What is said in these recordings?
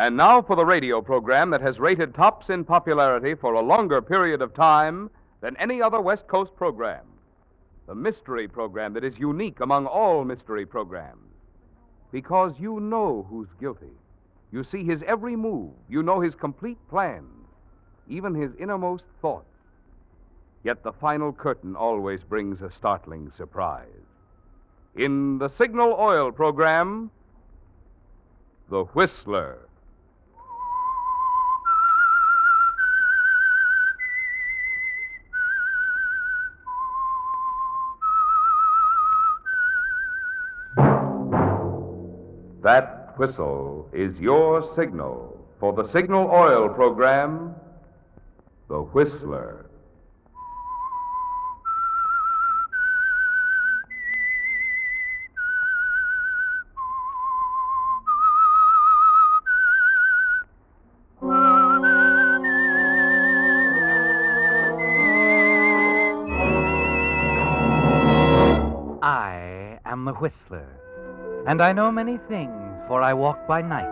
And now for the radio program that has rated tops in popularity for a longer period of time than any other West Coast program. The mystery program that is unique among all mystery programs. Because you know who's guilty. You see his every move. You know his complete plans, even his innermost thoughts. Yet the final curtain always brings a startling surprise. In the Signal Oil program, The Whistler. That whistle is your signal for the Signal Oil program, The Whistler. I am the Whistler, and I know many things, for I walk by night.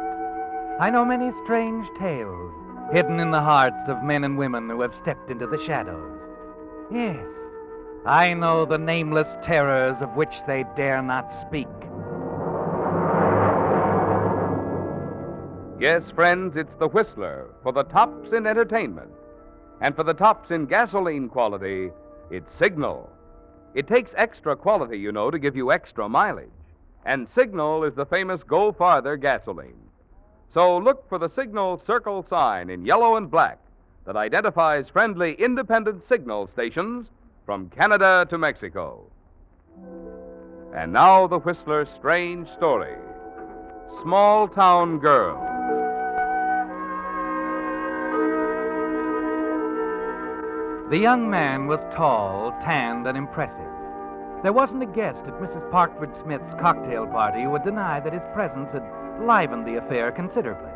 I know many strange tales hidden in the hearts of men and women who have stepped into the shadows. Yes, I know the nameless terrors of which they dare not speak. Yes, friends, it's The Whistler for the tops in entertainment. And for the tops in gasoline quality, it's Signal. It takes extra quality, you know, to give you extra mileage. And Signal is the famous Go Farther gasoline. So look for the Signal circle sign in yellow and black that identifies friendly independent signal stations from Canada to Mexico. And now the Whistler's strange story. Small Town Girl. The young man was tall, tanned, and impressive. There wasn't a guest at Mrs. Parkford-Smith's cocktail party who would deny that his presence had livened the affair considerably.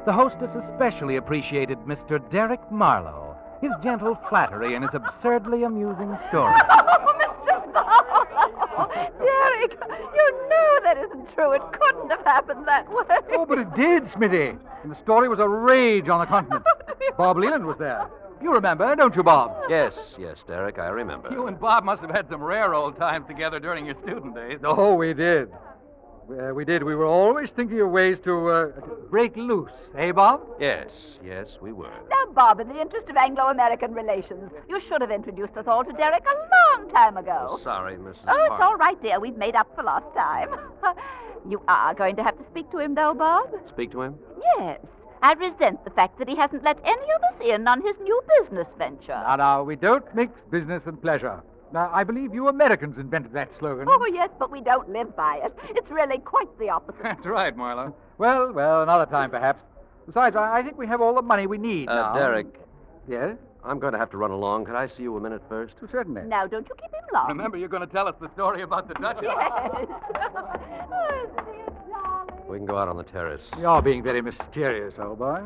The hostess especially appreciated Mr. Derek Marlow, his gentle flattery, and his absurdly amusing story. Oh, Mr. Marlow! Derek, you know that isn't true. It couldn't have happened that way. Oh, but it did, Smithy. And the story was a rage on the continent. Bob Leland was there. You remember, don't you, Bob? Yes, Derek, I remember. You and Bob must have had some rare old times together during your student days. Oh, we did. We did. We were always thinking of ways to break loose. Eh, Bob? Yes, we were. Now, Bob, in the interest of Anglo-American relations, you should have introduced us all to Derek a long time ago. Oh, sorry, Mrs. Oh, it's Park. all right, dear. We've made up for lost time. You are going to have to speak to him, though, Bob? Speak to him? Yes. I resent the fact that he hasn't let any of us in on his new business venture. Now, we don't mix business and pleasure. Now, I believe you Americans invented that slogan. Oh, yes, but we don't live by it. It's really quite the opposite. That's right, Marlow. Well, another time, perhaps. Besides, I think we have all the money we need now. Derek, Yes? I'm going to have to run along. Could I see you a minute first? Certainly. Now, don't you keep him long. Remember, you're going to tell us the story about the Duchess. Yes. Oh, dear darling. We can go out on the terrace. You're being very mysterious, old boy.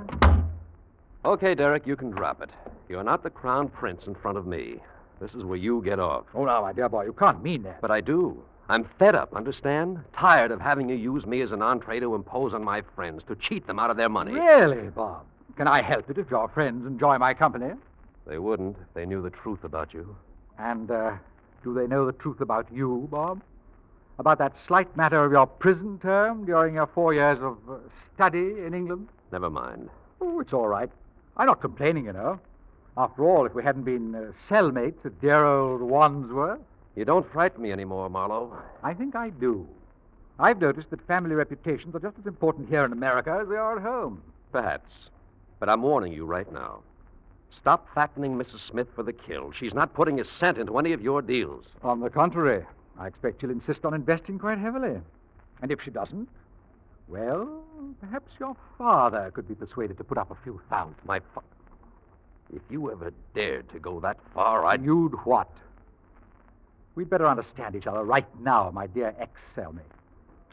Okay, Derek, you can drop it. You're not the crown prince in front of me. This is where you get off. Oh, now, my dear boy, you can't mean that. But I do. I'm fed up, understand? Tired of having you use me as an entree to impose on my friends, to cheat them out of their money. Really, Bob? Can I help it if your friends enjoy my company? They wouldn't if they knew the truth about you. And, do they know the truth about you, Bob? About that slight matter of your prison term during your 4 years of study in England? Never mind. Oh, it's all right. I'm not complaining, you know. After all, if we hadn't been cellmates at dear old Wandsworth. You don't frighten me anymore, Marlow. I think I do. I've noticed that family reputations are just as important here in America as they are at home. Perhaps. But I'm warning you right now. Stop fattening Mrs. Smith for the kill. She's not putting a cent into any of your deals. On the contrary, I expect she'll insist on investing quite heavily. And if she doesn't, well, perhaps your father could be persuaded to put up a few thousand. If you ever dared to go that far, I'd... You'd what? We'd better understand each other right now, my dear ex-cellmate.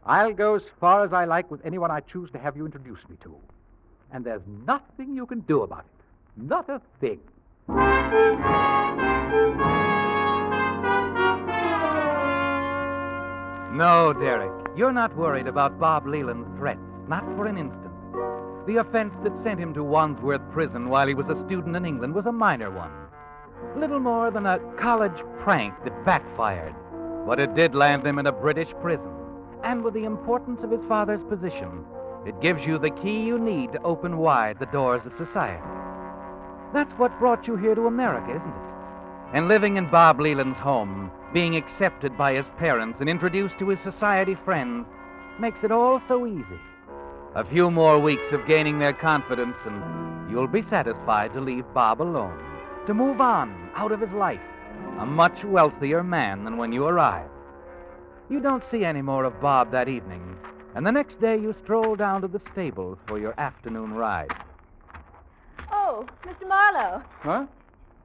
I'll go as far as I like with anyone I choose to have you introduce me to. And there's nothing you can do about it. Not a thing. No, Derek, you're not worried about Bob Leland's threats, not for an instant. The offense that sent him to Wandsworth Prison while he was a student in England was a minor one. Little more than a college prank that backfired. But it did land him in a British prison. And with the importance of his father's position, it gives you the key you need to open wide the doors of society. That's what brought you here to America, isn't it? And living in Bob Leland's home, being accepted by his parents and introduced to his society friends, makes it all so easy. A few more weeks of gaining their confidence, and you'll be satisfied to leave Bob alone, to move on out of his life, a much wealthier man than when you arrived. You don't see any more of Bob that evening, and the next day you stroll down to the stables for your afternoon ride. Oh, Mr. Marlow. Huh?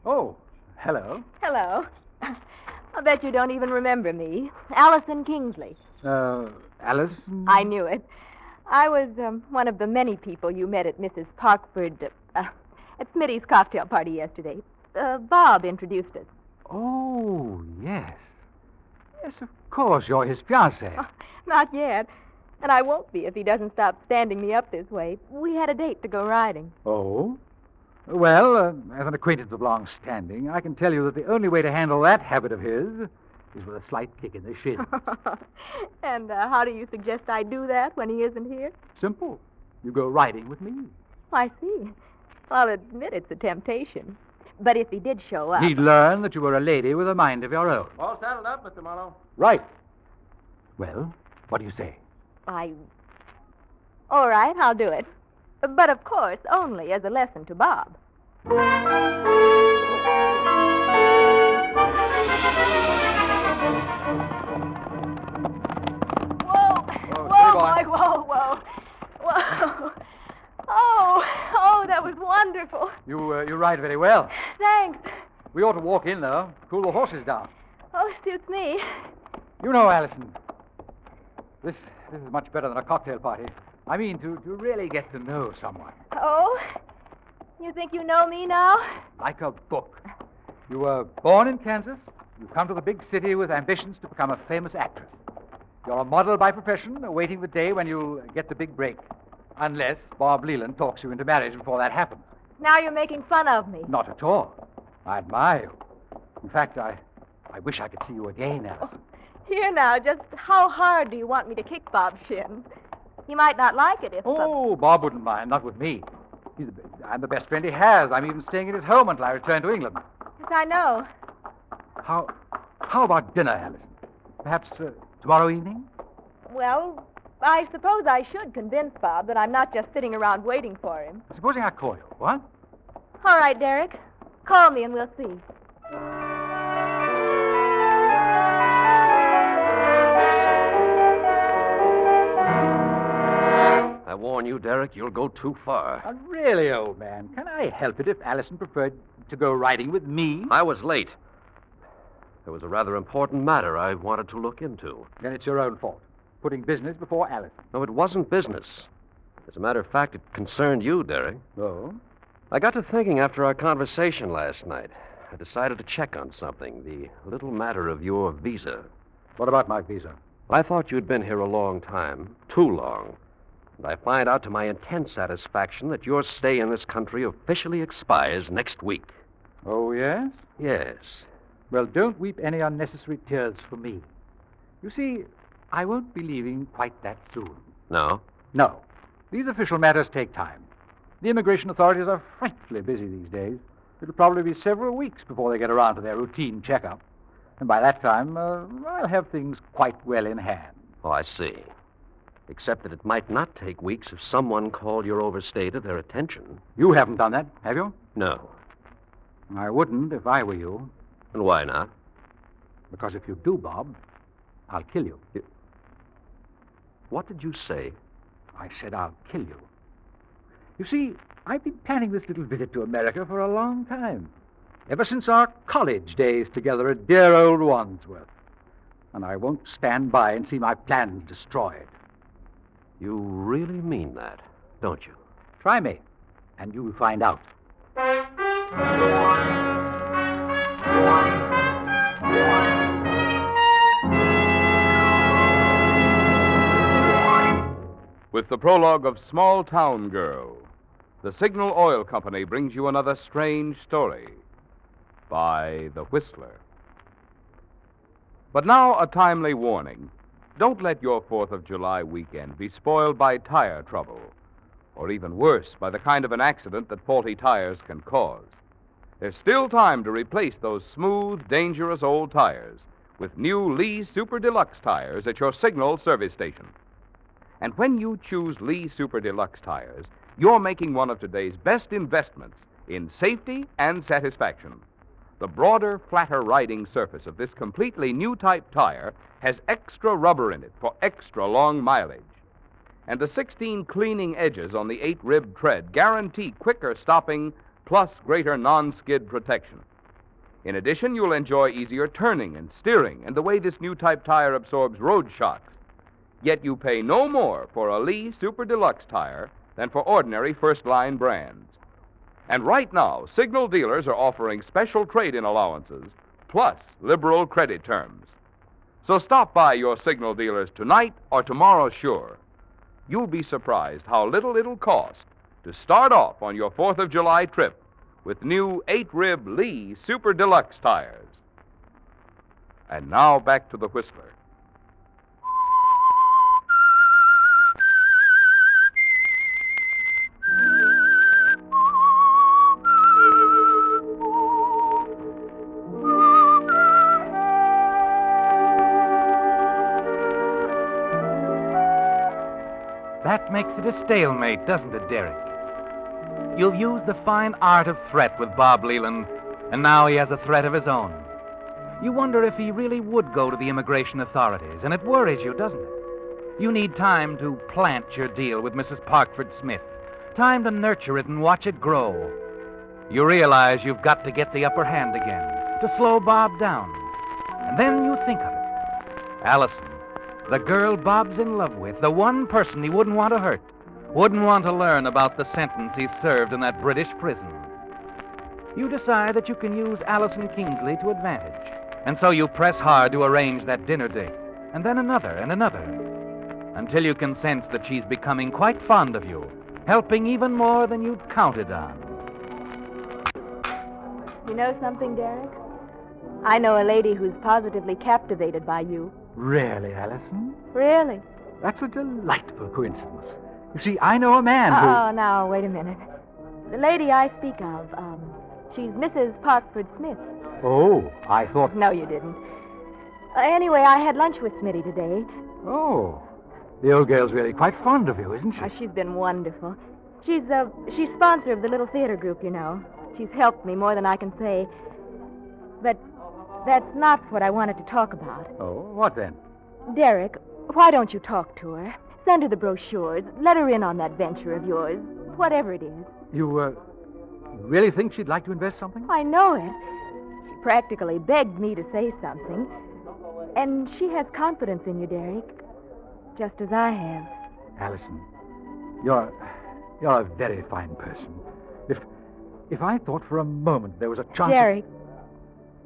Oh, hello. Hello. I'll bet you don't even remember me. Allison Kingsley. Alice? I knew it. I was one of the many people you met at Mrs. Parkford, at Smitty's cocktail party yesterday. Bob introduced us. Oh, yes. Yes, of course, you're his fiancée. Oh, not yet. And I won't be if he doesn't stop standing me up this way. We had a date to go riding. Oh? Well, as an acquaintance of long standing, I can tell you that the only way to handle that habit of his is with a slight kick in the shin. And how do you suggest I do that when he isn't here? Simple. You go riding with me. I see. I'll admit it's a temptation. But if he did show up... He'd learn that you were a lady with a mind of your own. All saddled up, Mr. Marlow. Right. Well, what do you say? All right, I'll do it. But, of course, only as a lesson to Bob. Whoa! Whoa, Mike, whoa. Oh, that was wonderful. You ride very well. Thanks. We ought to walk in, though. Cool the horses down. Oh, suits me. You know, Allison, this is much better than a cocktail party. I mean, to really get to know someone. Oh? You think you know me now? Like a book. You were born in Kansas. You come to the big city with ambitions to become a famous actress. You're a model by profession, awaiting the day when you'll get the big break. Unless Bob Leland talks you into marriage before that happens. Now you're making fun of me. Not at all. I admire you. In fact, I wish I could see you again, Allison. Here now, just how hard do you want me to kick Bob's shins? He might not like it if... Oh, Bob wouldn't mind, not with me. I'm the best friend he has. I'm even staying at his home until I return to England. Yes, I know. How about dinner, Allison? Perhaps tomorrow evening? Well, I suppose I should convince Bob that I'm not just sitting around waiting for him. Supposing I call you, what? All right, Derek. Call me and we'll see. I warn you, Derek, you'll go too far. Really, old man, can I help it if Allison preferred to go riding with me? I was late. There was a rather important matter I wanted to look into. Then it's your own fault. Putting business before Allison. No, it wasn't business. As a matter of fact, it concerned you, Derek. Oh? I got to thinking after our conversation last night. I decided to check on something, the little matter of your visa. What about my visa? I thought you'd been here a long time, too long. And I find out to my intense satisfaction that your stay in this country officially expires next week. Oh, yes? Yes. Well, don't weep any unnecessary tears for me. You see, I won't be leaving quite that soon. No? No. These official matters take time. The immigration authorities are frightfully busy these days. It'll probably be several weeks before they get around to their routine checkup. And by that time, I'll have things quite well in hand. Oh, I see. Except that it might not take weeks if someone called your overstay to their attention. You haven't done that, have you? No. I wouldn't if I were you. And why not? Because if you do, Bob, I'll kill you. What did you say? I said I'll kill you. You see, I've been planning this little visit to America for a long time. Ever since our college days together at dear old Wandsworth. And I won't stand by and see my plans destroyed. You really mean that, don't you? Try me, and you'll find out. With the prologue of Small Town Girl, the Signal Oil Company brings you another strange story by The Whistler. But now, a timely warning. Don't let your 4th of July weekend be spoiled by tire trouble, or even worse, by the kind of an accident that faulty tires can cause. There's still time to replace those smooth, dangerous old tires with new Lee Super Deluxe tires at your Signal service station. And when you choose Lee Super Deluxe tires, you're making one of today's best investments in safety and satisfaction. The broader, flatter riding surface of this completely new type tire has extra rubber in it for extra long mileage. And the 16 cleaning edges on the 8-rib tread guarantee quicker stopping plus greater non-skid protection. In addition, you'll enjoy easier turning and steering and the way this new type tire absorbs road shocks. Yet you pay no more for a Lee Super Deluxe tire than for ordinary first-line brands. And right now, Signal dealers are offering special trade-in allowances, plus liberal credit terms. So stop by your Signal dealers tonight or tomorrow, sure. You'll be surprised how little it'll cost to start off on your 4th of July trip with new 8-rib Lee Super Deluxe tires. And now back to the Whistler. That makes it a stalemate, doesn't it, Derek? You'll use the fine art of threat with Bob Leland, and now he has a threat of his own. You wonder if he really would go to the immigration authorities, and it worries you, doesn't it? You need time to plant your deal with Mrs. Parkford-Smith, time to nurture it and watch it grow. You realize you've got to get the upper hand again, to slow Bob down. And then you think of it. Allison, the girl Bob's in love with, the one person he wouldn't want to hurt, wouldn't want to learn about the sentence he served in that British prison. You decide that you can use Allison Kingsley to advantage, and so you press hard to arrange that dinner date, and then another and another, until you can sense that she's becoming quite fond of you, helping even more than you'd counted on. You know something, Derek? I know a lady who's positively captivated by you. Really, Allison? Really? That's a delightful coincidence. You see, I know a man who... Oh, now, wait a minute. The lady I speak of, she's Mrs. Parkford-Smith. Oh, I thought... No, you didn't. Anyway, I had lunch with Smitty today. Oh, the old girl's really quite fond of you, isn't she? Oh, she's been wonderful. She's sponsor of the little theater group, you know. She's helped me more than I can say. But that's not what I wanted to talk about. Oh, what then? Derek, why don't you talk to her? Send her the brochures. Let her in on that venture of yours, whatever it is. You, really think she'd like to invest something? I know it. She practically begged me to say something. And she has confidence in you, Derek, just as I have. Allison, you're a very fine person. If I thought for a moment there was a chance... Derek,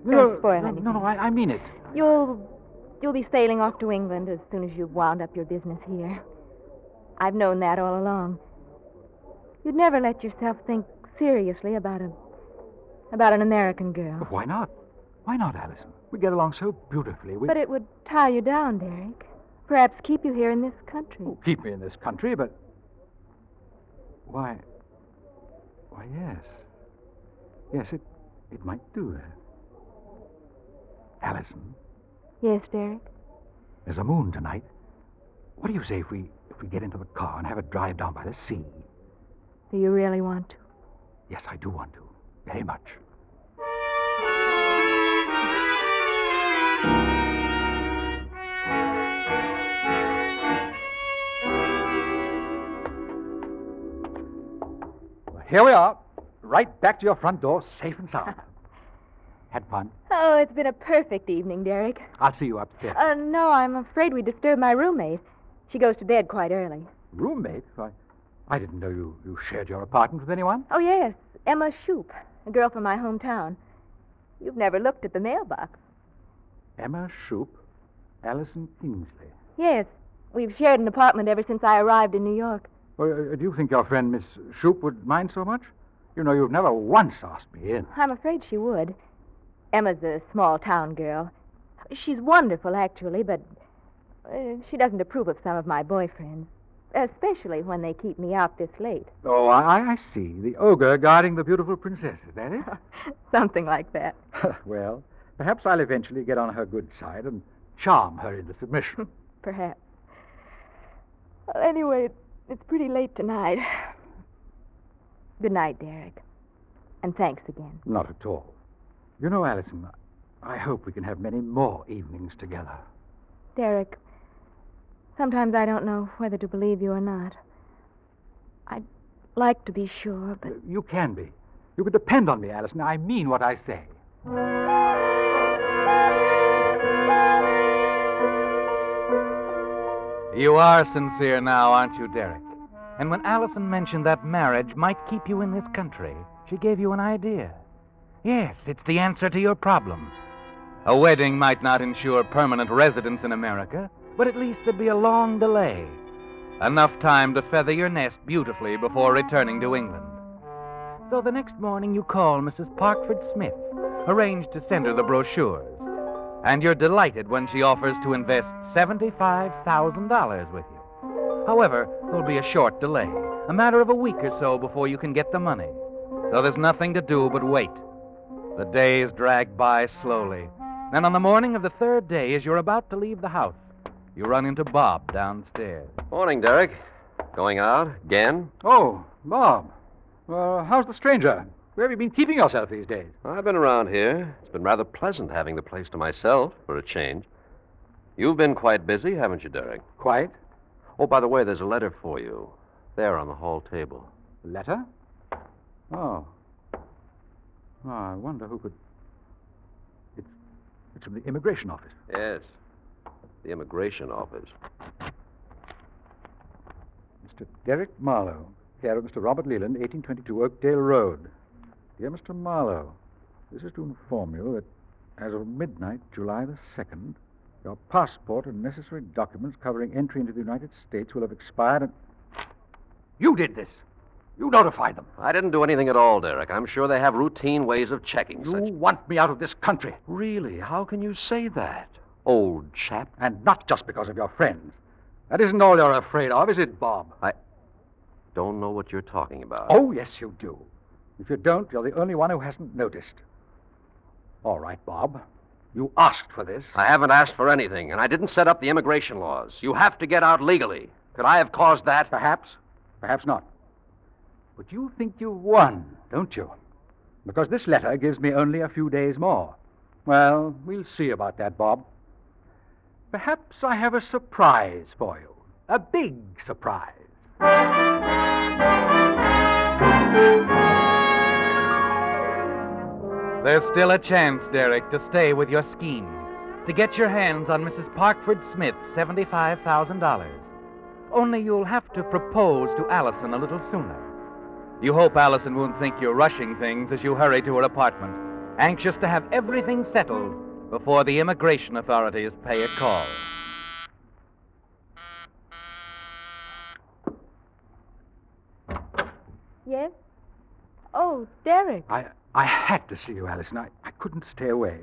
don't spoil anything. No, I mean it. You'll be sailing off to England as soon as you've wound up your business here. I've known that all along. You'd never let yourself think seriously about an American girl. But why not? Why not, Allison? We get along so beautifully. But it would tie you down, Derek. Perhaps keep you here in this country. Oh, keep me in this country, but... Why, yes. Yes, it might do that. Allison. Yes, Derek? There's a moon tonight. What do you say if we get into the car and have a drive down by the sea? Do you really want to? Yes, I do want to. Very much. Well, here we are. Right back to your front door, safe and sound. Had fun? Oh, it's been a perfect evening, Derek. I'll see you upstairs. No, I'm afraid we disturbed my roommate. She goes to bed quite early. Roommate? I didn't know you shared your apartment with anyone. Oh, yes. Emma Shoup, a girl from my hometown. You've never looked at the mailbox. Emma Shoup, Allison Kingsley. Yes. We've shared an apartment ever since I arrived in New York. Well, do you think your friend Miss Shoup would mind so much? You know, you've never once asked me in. I'm afraid she would. Emma's a small-town girl. She's wonderful, actually, but she doesn't approve of some of my boyfriends, especially when they keep me out this late. Oh, I see. The ogre guarding the beautiful princess, is that it? Something like that. Well, perhaps I'll eventually get on her good side and charm her into submission. Perhaps. Well, anyway, it's pretty late tonight. Good night, Derek. And thanks again. Not at all. You know, Allison, I hope we can have many more evenings together. Derek, sometimes I don't know whether to believe you or not. I'd like to be sure, but... You can be. You can depend on me, Allison. I mean what I say. You are sincere now, aren't you, Derek? And when Allison mentioned that marriage might keep you in this country, she gave you an idea. Yes, it's the answer to your problem. A wedding might not ensure permanent residence in America, but at least there'd be a long delay. Enough time to feather your nest beautifully before returning to England. So the next morning you call Mrs. Parkford-Smith, arrange to send her the brochures. And you're delighted when she offers to invest $75,000 with you. However, there'll be a short delay, a matter of a week or so before you can get the money. So there's nothing to do but wait. The days drag by slowly. Then on the morning of the third day, as you're about to leave the house, you run into Bob downstairs. Morning, Derek. Going out again? Oh, Bob. How's the stranger? Where have you been keeping yourself these days? I've been around here. It's been rather pleasant having the place to myself for a change. You've been quite busy, haven't you, Derek? Quite. Oh, by the way, there's a letter for you. There on the hall table. Letter? Oh. Oh, I wonder who could... It's from the immigration office. Yes. The immigration office. Mr. Derek Marlow, care of Mr. Robert Leland, 1822 Oakdale Road. Dear Mr. Marlow, this is to inform you that as of midnight, July the 2nd, your passport and necessary documents covering entry into the United States will have expired and... You did this. You notified them. I didn't do anything at all, Derek. I'm sure they have routine ways of checking You such... want me out of this country. Really? How can you say that? Old chap. And not just because of your friends. That isn't all you're afraid of, is it, Bob? I don't know what you're talking about. Oh, yes, you do. If you don't, you're the only one who hasn't noticed. All right, Bob. You asked for this. I haven't asked for anything, and I didn't set up the immigration laws. You have to get out legally. Could I have caused that? Perhaps. Perhaps not. But you think you've won, don't you? Because this letter gives me only a few days more. Well, we'll see about that, Bob. Perhaps I have a surprise for you. A big surprise. There's still a chance, Derek, to stay with your scheme, to get your hands on Mrs. Parkford-Smith's $75,000. Only you'll have to propose to Allison a little sooner. You hope Allison won't think you're rushing things as you hurry to her apartment, anxious to have everything settled before the immigration authorities pay a call. Yes? Oh, Derek. I had to see you, Allison. I couldn't stay away.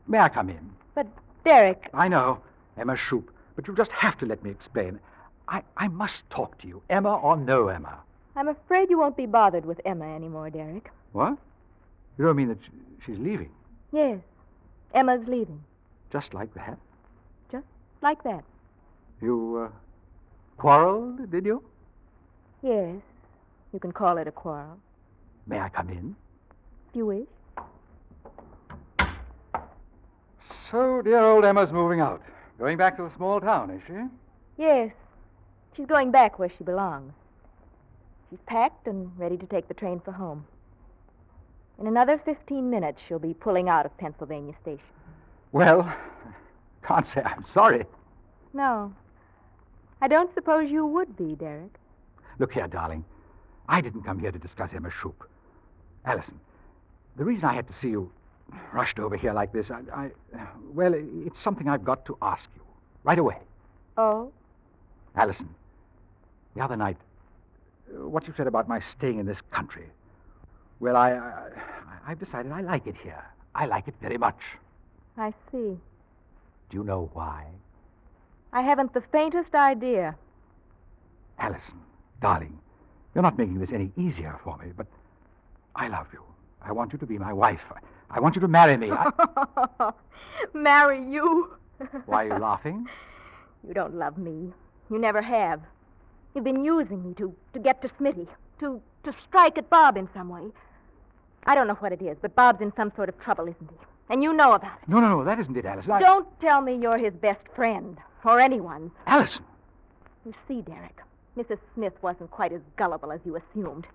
May I come in? But, Derek... I know, Emma Shoup, but you just have to let me explain. I must talk to you, Emma or no Emma. I'm afraid you won't be bothered with Emma anymore, Derek. What? You don't mean that she's leaving? Yes. Emma's leaving. Just like that? Just like that. You, quarreled, did you? Yes. You can call it a quarrel. May I come in? If you wish. So, dear old Emma's moving out. Going back to the small town, is she? Yes. She's going back where she belongs. She's packed and ready to take the train for home. In another 15 minutes, she'll be pulling out of Pennsylvania Station. Well, can't say I'm sorry. No. I don't suppose you would be, Derek. Look here, darling. I didn't come here to discuss Emma Shoup. Allison, the reason I had to see you rushed over here like this, well, it's something I've got to ask you right away. Oh? Allison, the other night, what you said about my staying in this country. Well, I've decided I like it here. I like it very much. I see. Do you know why? I haven't the faintest idea. Allison, darling, you're not making this any easier for me, but I love you. I want you to be my wife. I want you to marry me. Marry you? Why are you laughing? You don't love me. You never have. You've been using me to get to Smitty, to strike at Bob in some way. I don't know what it is, but Bob's in some sort of trouble, isn't he? And you know about it. No, that isn't it, Allison. Don't tell me you're his best friend, or anyone's. Allison! You see, Derek, Mrs. Smith wasn't quite as gullible as you assumed.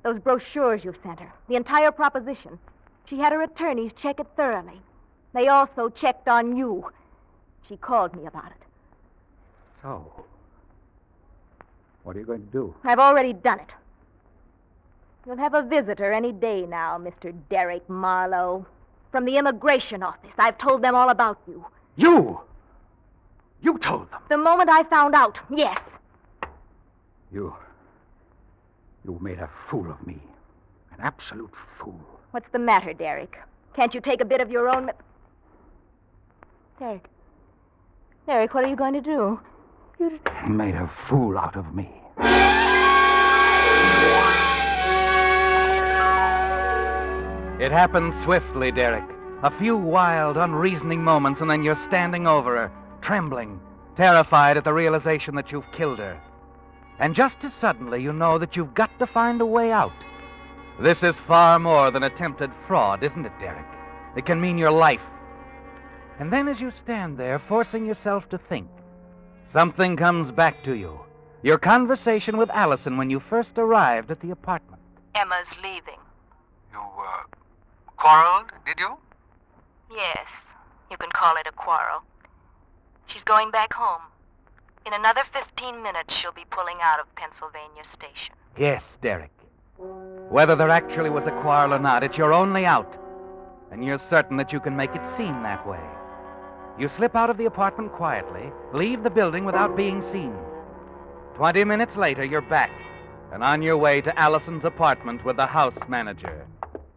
Those brochures you sent her, the entire proposition, she had her attorneys check it thoroughly. They also checked on you. She called me about it. So, what are you going to do? I've already done it. You'll have a visitor any day now, Mr. Derek Marlow. From the immigration office. I've told them all about you. You? You told them? The moment I found out, yes. You made a fool of me. An absolute fool. What's the matter, Derek? Can't you take a bit of your own... Derek, what are you going to do? You made a fool out of me. It happened swiftly, Derek. A few wild, unreasoning moments, and then you're standing over her, trembling, terrified at the realization that you've killed her. And just as suddenly, you know that you've got to find a way out. This is far more than attempted fraud, isn't it, Derek? It can mean your life. And then as you stand there, forcing yourself to think, something comes back to you. Your conversation with Allison when you first arrived at the apartment. Emma's leaving. You, quarreled, did you? Yes, you can call it a quarrel. She's going back home. In another 15 minutes, she'll be pulling out of Pennsylvania Station. Yes, Derek. Whether there actually was a quarrel or not, it's your only out. And you're certain that you can make it seem that way. You slip out of the apartment quietly, leave the building without being seen. 20 minutes later, you're back, and on your way to Allison's apartment with the house manager.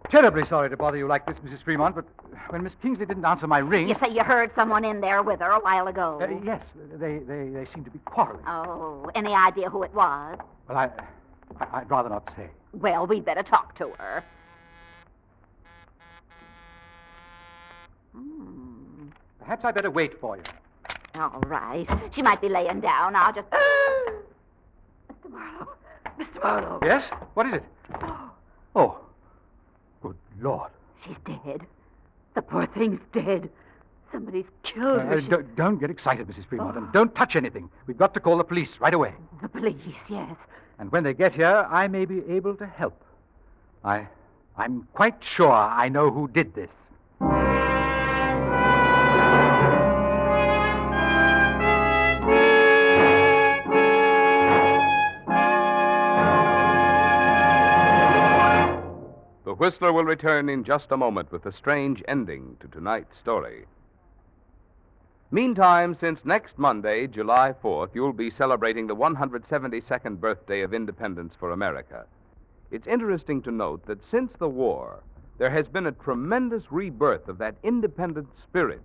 Terribly sorry to bother you like this, Mrs. Fremont, but when Miss Kingsley didn't answer my ring... You say you heard someone in there with her a while ago? Yes, they seem to be quarreling. Oh, any idea who it was? Well, I'd rather not say. Well, we'd better talk to her. Perhaps I'd better wait for you. All right. She might be laying down. I'll just... Mr. Marlow. Mr. Marlow. Yes? What is it? Oh. Good Lord. She's dead. The poor thing's dead. Somebody's killed her. Don't get excited, Mrs. Fremont, and don't touch anything. We've got to call the police right away. The police, yes. And when they get here, I may be able to help. I'm quite sure I know who did this. The Whistler will return in just a moment with a strange ending to tonight's story. Meantime, since next Monday, July 4th, you'll be celebrating the 172nd birthday of independence for America. It's interesting to note that since the war, there has been a tremendous rebirth of that independent spirit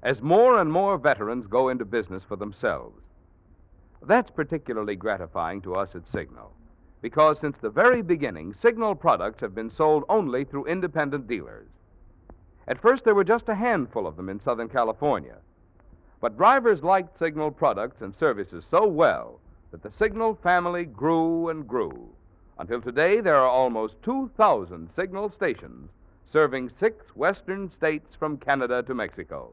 as more and more veterans go into business for themselves. That's particularly gratifying to us at Signal, because since the very beginning, Signal products have been sold only through independent dealers. At first, there were just a handful of them in Southern California. But drivers liked Signal products and services so well that the Signal family grew and grew, until today there are almost 2,000 Signal stations serving 6 western states from Canada to Mexico.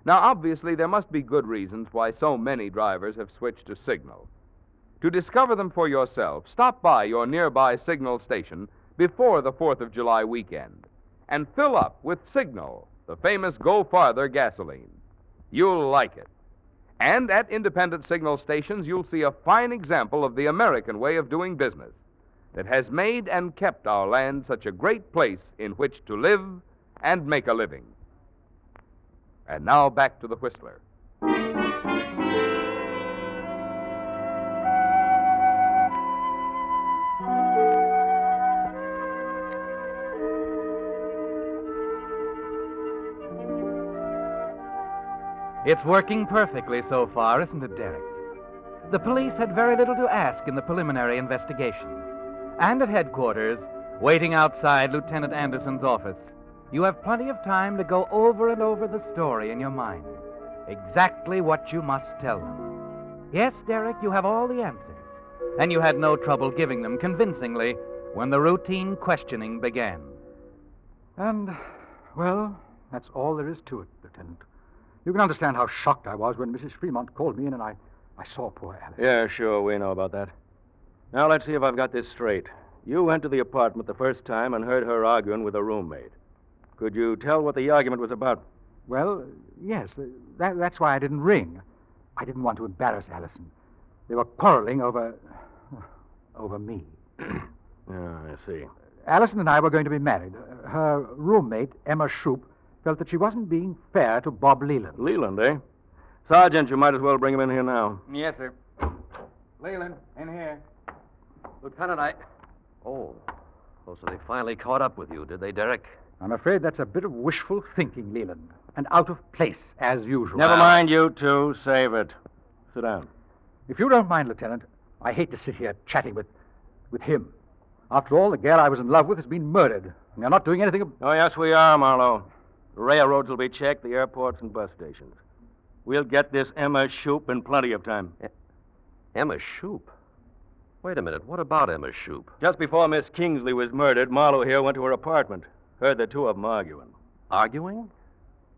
Now, obviously, there must be good reasons why so many drivers have switched to Signal. To discover them for yourself, stop by your nearby Signal station before the 4th of July weekend and fill up with Signal, the famous Go Farther gasoline. You'll like it. And at independent Signal stations, you'll see a fine example of the American way of doing business that has made and kept our land such a great place in which to live and make a living. And now back to the Whistler. It's working perfectly so far, isn't it, Derek? The police had very little to ask in the preliminary investigation. And at headquarters, waiting outside Lieutenant Anderson's office, you have plenty of time to go over and over the story in your mind. Exactly what you must tell them. Yes, Derek, you have all the answers. And you had no trouble giving them convincingly when the routine questioning began. And, well, that's all there is to it, Lieutenant. You can understand how shocked I was when Mrs. Fremont called me in and I saw poor Alice. Yeah, sure, we know about that. Now, let's see if I've got this straight. You went to the apartment the first time and heard her arguing with her roommate. Could you tell what the argument was about? Well, yes, that's why I didn't ring. I didn't want to embarrass Allison. They were quarreling over me. Yeah, I see. Allison and I were going to be married. Her roommate, Emma Shoup, felt that she wasn't being fair to Bob Leland. Leland, eh? Sergeant, you might as well bring him in here now. Yes, sir. Leland, in here. Lieutenant, Oh, so they finally caught up with you, did they, Derek? I'm afraid that's a bit of wishful thinking, Leland, and out of place, as usual. Never mind, you two. Save it. Sit down. If you don't mind, Lieutenant, I hate to sit here chatting with him. After all, the girl I was in love with has been murdered, and you're not doing anything Oh, yes, we are, Marlow. The railroads will be checked, the airports and bus stations. We'll get this Emma Shoup in plenty of time. Emma Shoup? Wait a minute. What about Emma Shoup? Just before Miss Kingsley was murdered, Marlow here went to her apartment. Heard the two of them arguing. Arguing?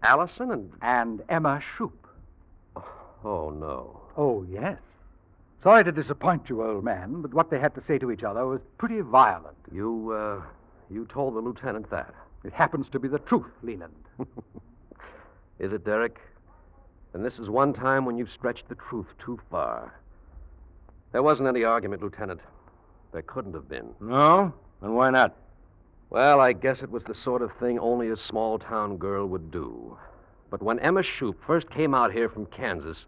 Allison and Emma Shoup. Oh, no. Oh, yes. Sorry to disappoint you, old man, but what they had to say to each other was pretty violent. You told the lieutenant that? It happens to be the truth, Leland. Is it, Derek? And this is one time when you've stretched the truth too far. There wasn't any argument, Lieutenant. There couldn't have been. No? And why not? Well, I guess it was the sort of thing only a small-town girl would do. But when Emma Shoup first came out here from Kansas,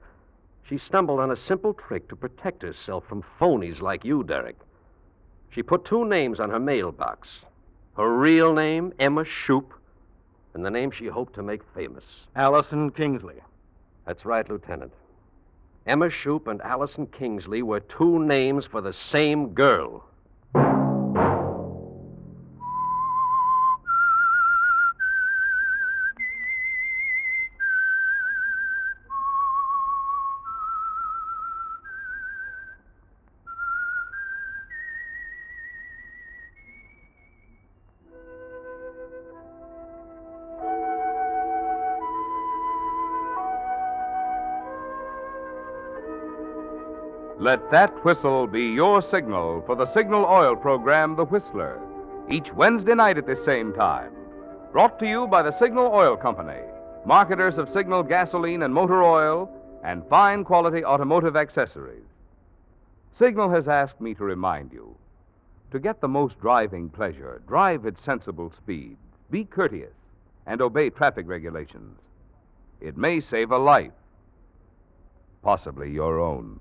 she stumbled on a simple trick to protect herself from phonies like you, Derek. She put two names on her mailbox. Her real name, Emma Shoup, and the name she hoped to make famous. Allison Kingsley. That's right, Lieutenant. Emma Shoup and Allison Kingsley were two names for the same girl. Let that whistle be your signal for the Signal Oil program, The Whistler, each Wednesday night at this same time. Brought to you by the Signal Oil Company, marketers of Signal gasoline and motor oil and fine quality automotive accessories. Signal has asked me to remind you, to get the most driving pleasure, drive at sensible speed, be courteous, and obey traffic regulations. It may save a life, possibly your own.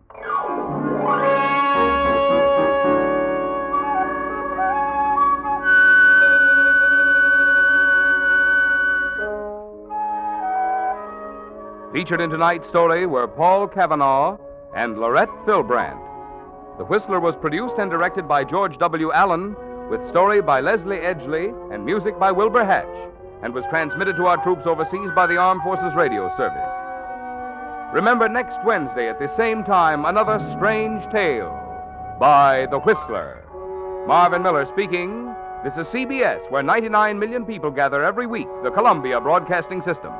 Featured in tonight's story were Paul Cavanaugh and Lorette Philbrandt. The Whistler was produced and directed by George W. Allen, with story by Leslie Edgley and music by Wilbur Hatch, and was transmitted to our troops overseas by the Armed Forces Radio Service. Remember, next Wednesday at the same time, another strange tale by The Whistler. Marvin Miller speaking. This is CBS, where 99 million people gather every week, the Columbia Broadcasting System.